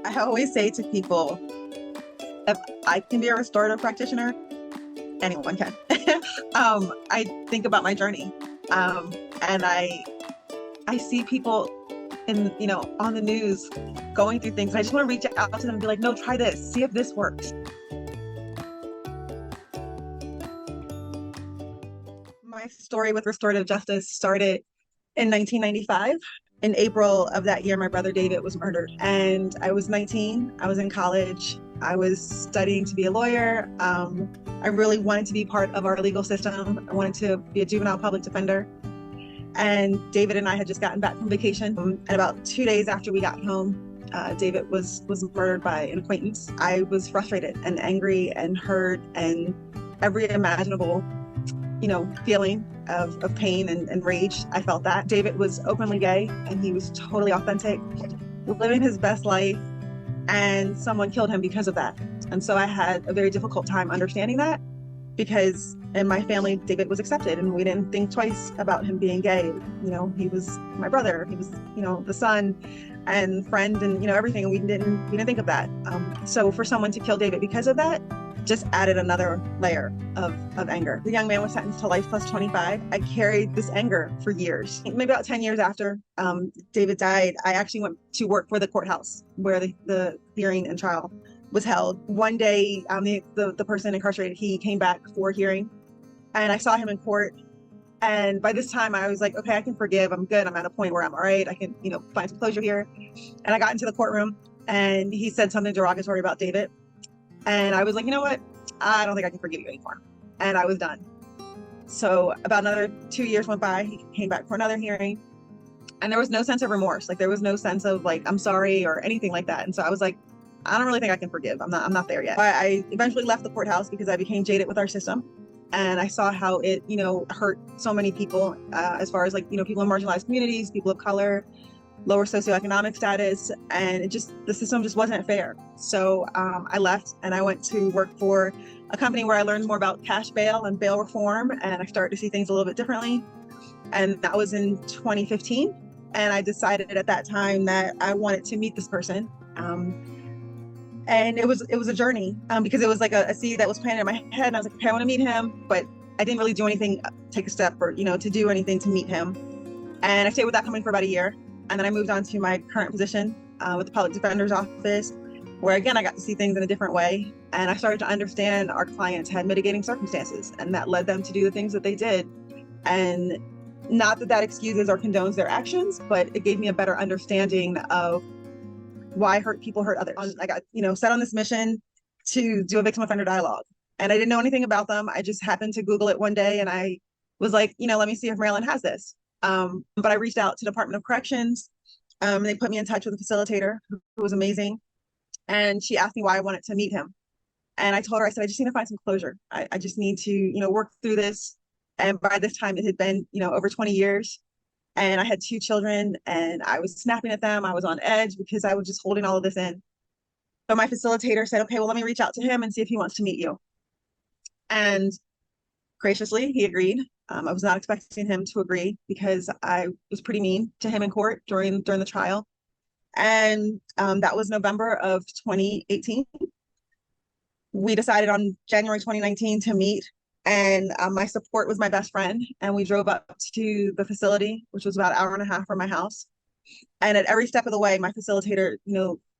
I always say to people, if I can be a restorative practitioner, anyone can. I think about my journey, and I see people on the news going through things. And I just want to reach out to them and be like, no, try this, see if this works. My story with restorative justice started in 1995. In April of that year, my brother David was murdered, and I was 19. I was in college. I was studying to be a lawyer. I really wanted to be part of our legal system. I wanted to be a juvenile public defender. And David and I had just gotten back from vacation. And about 2 days after we got home, David was murdered by an acquaintance. I was frustrated and angry and hurt and every imaginable feeling of pain and rage. I felt that. David was openly gay and he was totally authentic, living his best life, and someone killed him because of that. And so I had a very difficult time understanding that, because in my family, David was accepted and we didn't think twice about him being gay. He was my brother. He was, the son and friend and, everything. And we didn't think of that. So for someone to kill David because of that just added another layer of anger. The young man was sentenced to life plus 25. I carried this anger for years. Maybe about 10 years after David died, I actually went to work for the courthouse where the hearing and trial was held. One day, the person incarcerated, he came back for a hearing, and I saw him in court. And by this time I was like, okay, I can forgive. I'm good. I'm at a point where I'm all right. I can, find some closure here. And I got into the courtroom and he said something derogatory about David. And I was like, you know what? I don't think I can forgive you anymore. And I was done. So about another 2 years went by. He came back for another hearing. And there was no sense of remorse. Like, there was no sense of like, I'm sorry or anything like that. And so I was like, I don't really think I can forgive. I'm not there yet. I eventually left the courthouse because I became jaded with our system. And I saw how it, hurt so many people, as far as like, people in marginalized communities, people of color, lower socioeconomic status, and the system just wasn't fair. So I left and I went to work for a company where I learned more about cash bail and bail reform, and I started to see things a little bit differently. And that was in 2015. And I decided at that time that I wanted to meet this person. And it was a journey, because it was like a seed that was planted in my head. And I was like, okay, I want to meet him, but I didn't really do anything, take a step or, to do anything to meet him. And I stayed with that company for about a year. And then I moved on to my current position with the public defender's office, where again, I got to see things in a different way. And I started to understand our clients had mitigating circumstances, and that led them to do the things that they did. And not that excuses or condones their actions, but it gave me a better understanding of why people hurt others. I got, set on this mission to do a victim offender dialogue. And I didn't know anything about them. I just happened to Google it one day and I was like, let me see if Maryland has this. But I reached out to the Department of Corrections. And they put me in touch with a facilitator who was amazing. And she asked me why I wanted to meet him. And I told her, I said, I just need to find some closure. I just need to, work through this. And by this time it had been, over 20 years. And I had 2 children and I was snapping at them. I was on edge because I was just holding all of this in. But my facilitator said, okay, well, let me reach out to him and see if he wants to meet you. And graciously, he agreed. I was not expecting him to agree because I was pretty mean to him in court during the trial. And that was November of 2018. We decided on January 2019 to meet. And my support was my best friend. And we drove up to the facility, which was about an hour and a half from my house. And at every step of the way, my facilitator,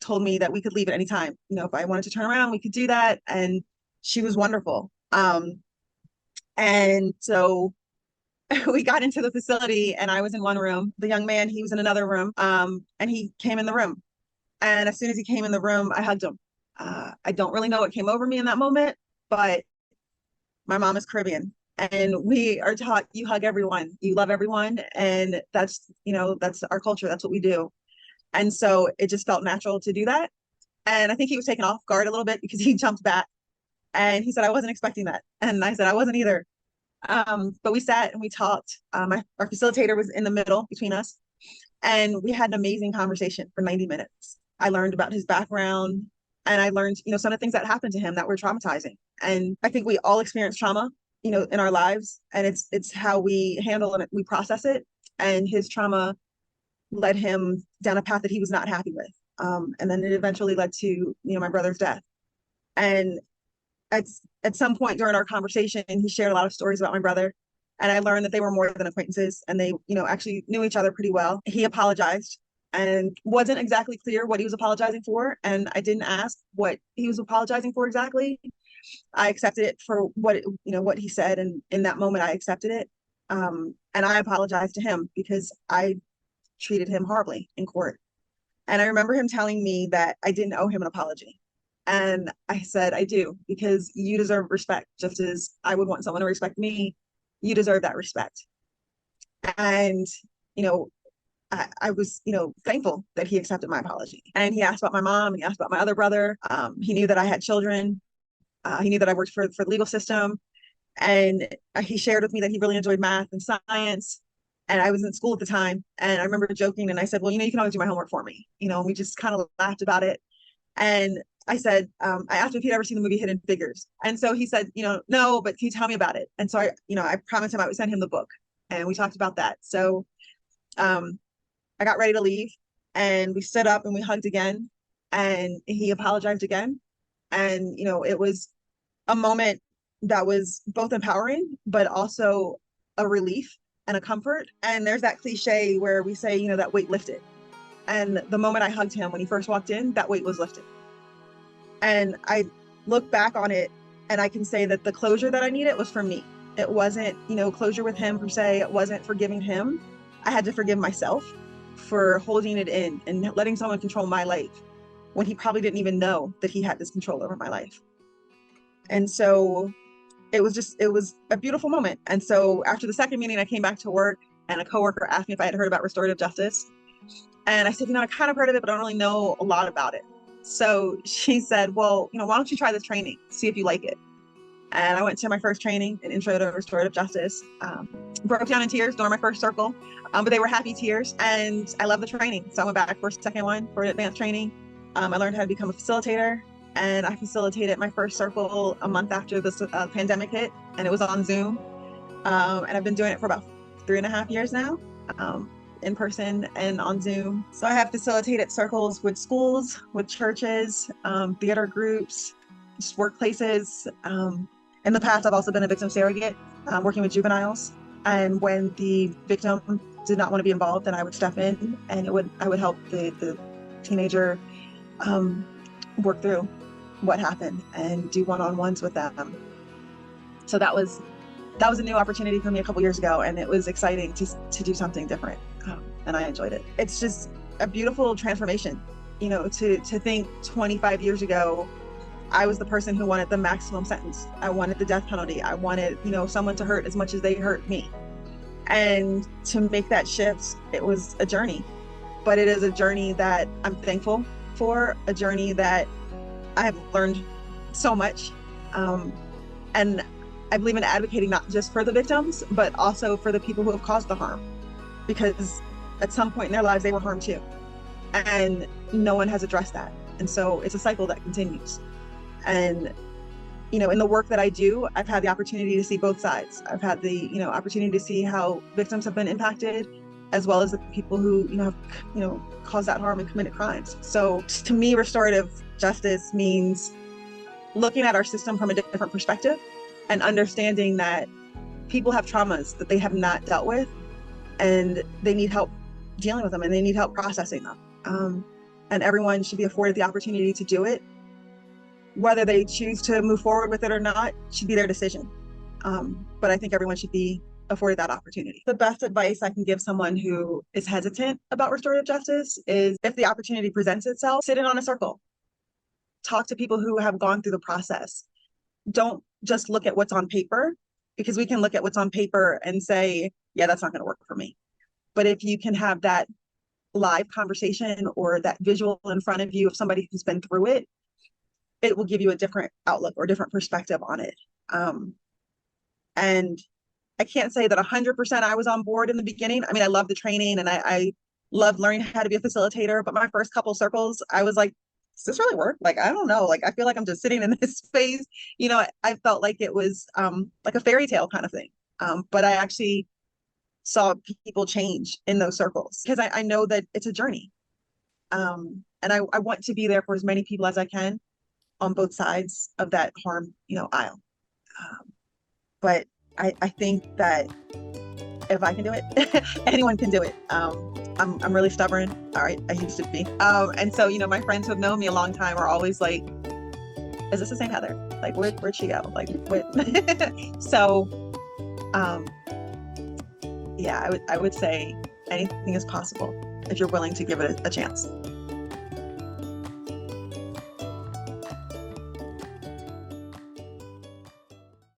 told me that we could leave at any time. If I wanted to turn around, we could do that. And she was wonderful. And so we got into the facility and I was in one room. The young man, he was in another room. And he came in the room. And as soon as he came in the room, I hugged him. I don't really know what came over me in that moment, but my mom is Caribbean and we are taught you hug everyone, you love everyone. And that's our culture. That's what we do. And so it just felt natural to do that. And I think he was taken off guard a little bit because he jumped back and he said, I wasn't expecting that. And I said, I wasn't either. But we sat and we talked. Our facilitator was in the middle between us and we had an amazing conversation for 90 minutes. I learned about his background and I learned, some of the things that happened to him that were traumatizing. And I think we all experience trauma, in our lives, and it's how we handle it, we process it. And his trauma led him down a path that he was not happy with. And then it eventually led to, my brother's death. And at, at some point during our conversation, he shared a lot of stories about my brother. And I learned that they were more than acquaintances and they, actually knew each other pretty well. He apologized and wasn't exactly clear what he was apologizing for. And I didn't ask what he was apologizing for exactly. I accepted it for what he said. And in that moment, I accepted it. And I apologized to him because I treated him horribly in court. And I remember him telling me that I didn't owe him an apology. And I said, I do, because you deserve respect, just as I would want someone to respect me. You deserve that respect. And, you know, I was, thankful that he accepted my apology. And he asked about my mom, he asked about my other brother. He knew that I had children. He knew that I worked for the legal system. And he shared with me that he really enjoyed math and science. And I was in school at the time. And I remember joking and I said, well, you can always do my homework for me. And we just kind of laughed about it. And I said, I asked him if he'd ever seen the movie Hidden Figures. And so he said, no, but can you tell me about it? And so I promised him I would send him the book. And we talked about that. So I got ready to leave and we stood up and we hugged again. And he apologized again. And, it was a moment that was both empowering, but also a relief and a comfort. And there's that cliche where we say, that weight lifted. And the moment I hugged him when he first walked in, that weight was lifted. And I look back on it and I can say that the closure that I needed was for me. It wasn't, closure with him per se. It wasn't forgiving him. I had to forgive myself for holding it in and letting someone control my life when he probably didn't even know that he had this control over my life. And so it was a beautiful moment. And so after the second meeting, I came back to work and a coworker asked me if I had heard about restorative justice. And I said, I kind of heard of it, but I don't really know a lot about it. So she said, well, why don't you try this training, see if you like it. And I went to my first training, an intro to restorative justice, broke down in tears during my first circle, but they were happy tears. And I love the training. So I went back for a second one for an advanced training. I learned how to become a facilitator. And I facilitated my first circle a month after the pandemic hit, and it was on Zoom. And I've been doing it for about 3.5 years now, in person and on Zoom. So I have facilitated circles with schools, with churches, theater groups, just workplaces. In the past, I've also been a victim surrogate, working with juveniles. And when the victim did not want to be involved, then I would step in and I would help the teenager work through what happened and do one-on-ones with them. So that was a new opportunity for me a couple years ago, and it was exciting to do something different, and I enjoyed it. It's just a beautiful transformation, to think 25 years ago, I was the person who wanted the maximum sentence. I wanted the death penalty. I wanted, someone to hurt as much as they hurt me. And to make that shift, it was a journey, but it is a journey that I'm thankful for, a journey that I have learned so much. And I believe in advocating not just for the victims, but also for the people who have caused the harm, because at some point in their lives, they were harmed too. And no one has addressed that. And so it's a cycle that continues. And, in the work that I do, I've had the opportunity to see both sides. I've had the, opportunity to see how victims have been impacted, as well as the people who, have, caused that harm and committed crimes. So to me, restorative justice means looking at our system from a different perspective and understanding that people have traumas that they have not dealt with, and they need help dealing with them, and they need help processing them. And everyone should be afforded the opportunity to do it. Whether they choose to move forward with it or not should be their decision. But I think everyone should be afforded that opportunity. The best advice I can give someone who is hesitant about restorative justice is, if the opportunity presents itself, sit in on a circle. Talk to people who have gone through the process. Don't just look at what's on paper, because we can look at what's on paper and say, yeah, that's not going to work for me. But if you can have that live conversation or that visual in front of you of somebody who's been through it, it will give you a different outlook or different perspective on it. And I can't say that 100% I was on board in the beginning. I mean, I loved the training and I loved learning how to be a facilitator, but my first couple circles, I was like, does this really work? Like, I don't know. Like, I feel like I'm just sitting in this space. I felt like it was like a fairy tale kind of thing. But I actually saw people change in those circles, because I know that it's a journey. And I want to be there for as many people as I can on both sides of that harm, aisle. Um, but I think that if I can do it, anyone can do it. I'm really stubborn. All right, I used to be. And so, my friends who have known me a long time are always like, "Is this the same Heather? Like, where'd she go? Like, what?" So, um, yeah, I would say anything is possible if you're willing to give it a chance.